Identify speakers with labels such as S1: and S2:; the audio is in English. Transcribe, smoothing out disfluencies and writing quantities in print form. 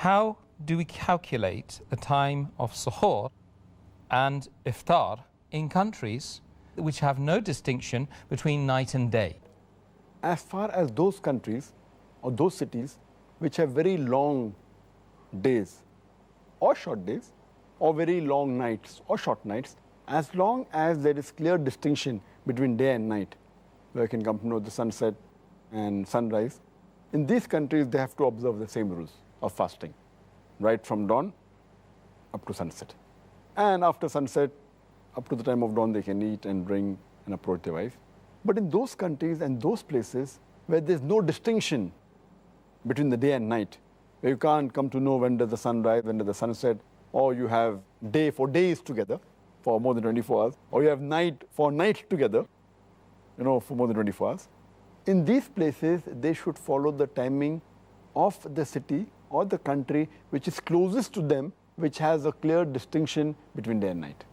S1: how do we calculate the time of suhoor and iftar in countries which have no distinction between night and day?
S2: As far as those countries or those cities which have very long days or short days, or very long nights or short nights, as long as there is clear distinction between day and night, where you can come to know the sunset and sunrise, in these countries they have to observe the same rules of fasting, right from dawn up to sunset. And after sunset, up to the time of dawn, they can eat and drink and approach their wife. But in those countries and those places where there's no distinction between the day and night, where you can't come to know when does the sun rise, when does the sun set, or you have day for days together for more than 24 hours, or you have night for night together, for more than 24 hours. In these places, they should follow the timing of the city or the country which is closest to them, which has a clear distinction between day and night.